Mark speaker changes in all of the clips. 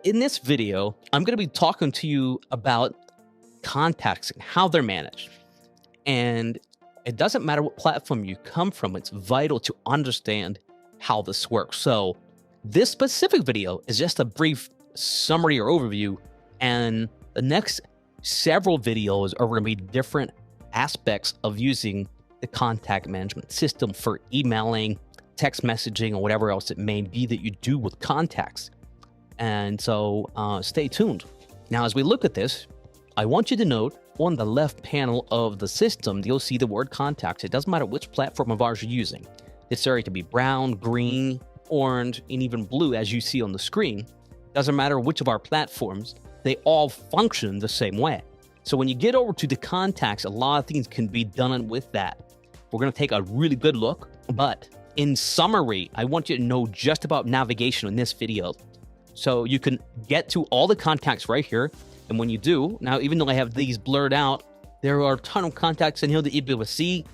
Speaker 1: In this video, I'm going to be talking to you about contacts and how they're managed. And it doesn't matter what platform you come from, it's vital to understand how this works. So this specific video is just a brief summary or overview, and the next several videos are going to be different aspects of using the contact management system for emailing, text messaging, or whatever else it may be that you do with contacts. And so stay tuned. Now, as we look at this, I want you to note on the left panel of the system, you'll see the word contacts. It doesn't matter which platform of ours you're using. This area could be brown, green, orange, and even blue, as you see on the screen. Doesn't matter which of our platforms, they all function the same way. So when you get over to the contacts, a lot of things can be done with that. We're going to take a really good look, but in summary, I want you to know just about navigation in this video. So you can get to all the contacts right here. And when you do, now, even though I have these blurred out, there are a ton of contacts in here that you'll be able to see.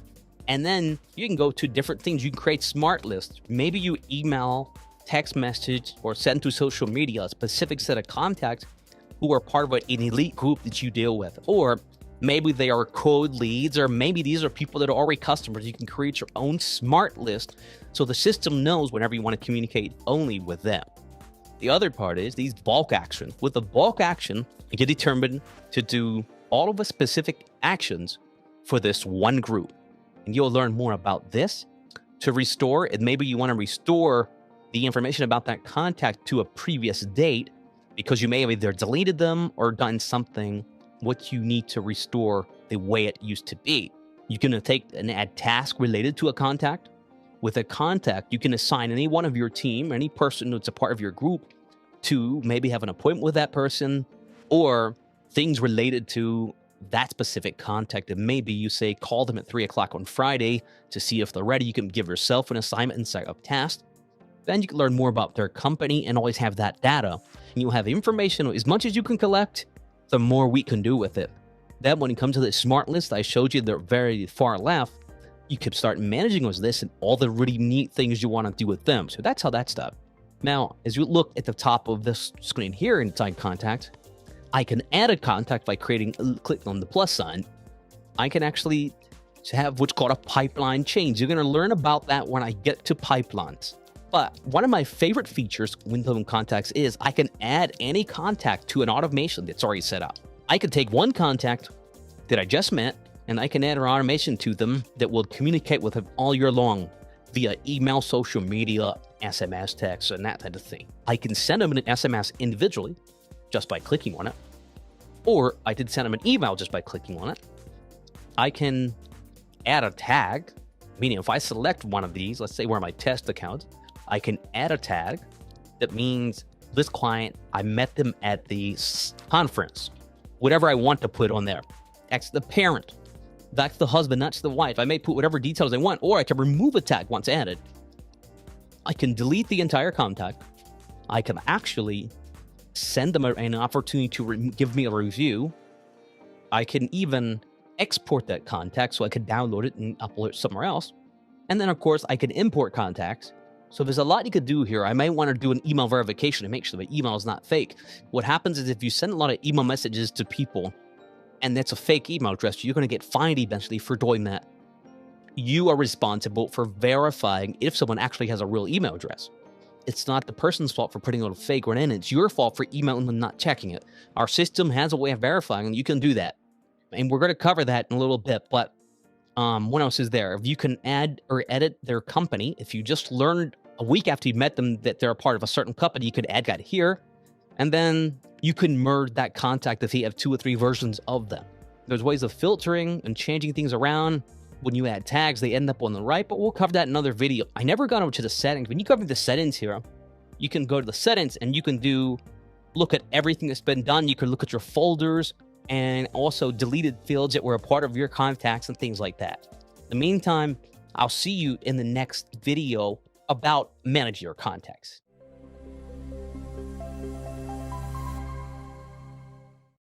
Speaker 1: And then you can go to different things. You can create smart lists. Maybe you email, text message, or send to social media a specific set of contacts who are part of an elite group that you deal with. Or maybe they are cold leads, or maybe these are people that are already customers. You can create your own smart list so the system knows whenever you want to communicate only with them. The other part is these bulk actions. With the bulk action, you get determined to do all of the specific actions for this one group. And you'll learn more about this to restore. And maybe you want to restore the information about that contact to a previous date because you may have either deleted them or done something what you need to restore the way it used to be. You can take and add task related to a contact. With a contact, you can assign any one of your team, any person that's a part of your group, to maybe have an appointment with that person, or things related to that specific contact. And maybe you say, call them at 3 o'clock on Friday to see if they're ready. You can give yourself an assignment and set up tasks. Then you can learn more about their company and always have that data. And you'll have information as much as you can collect, the more we can do with it. Then when it comes to the smart list I showed you, the very far left, you can start managing with this and all the really neat things you want to do with them. So that's how that's done. Now, as you look at the top of this screen here inside Contact, I can add a contact by clicking on the plus sign. I can actually have what's called a pipeline change. You're going to learn about that when I get to pipelines. But one of my favorite features with Contacts is I can add any contact to an automation that's already set up. I can take one contact that I just met, and I can add an automation to them that will communicate with them all year long via email, social media, SMS, text, and that type of thing. I can send them an SMS individually just by clicking on it, or I did send them an email just by clicking on it. I can add a tag, meaning if I select one of these, let's say we're my test account, I can add a tag that means this client, I met them at the conference, whatever I want to put on there. That's the parent. That's the husband, that's the wife. I may put whatever details I want, or I can remove a tag once added. I can delete the entire contact. I can actually send them an opportunity to give me a review. I can even export that contact so I could download it and upload it somewhere else. And then, of course, I can import contacts. So there's a lot you could do here. I might want to do an email verification to make sure the email is not fake. What happens is if you send a lot of email messages to people, and that's a fake email address, you're going to get fined eventually for doing that. You are responsible for verifying if someone actually has a real email address. It's not the person's fault for putting out a fake one in. It's your fault for emailing them, not checking it. Our system has a way of verifying, and you can do that. And we're going to cover that in a little bit, but what else is there? If you can add or edit their company, if you just learned a week after you met them that they're a part of a certain company, you could add that here. And then you can merge that contact if you have 2 or 3 versions of them. There's ways of filtering and changing things around. When you add tags, they end up on the right, but we'll cover that in another video. I never got over to the settings. When you cover the settings here, you can go to the settings and you can look at everything that's been done. You can look at your folders and also deleted fields that were a part of your contacts and things like that. In the meantime, I'll see you in the next video about managing your contacts.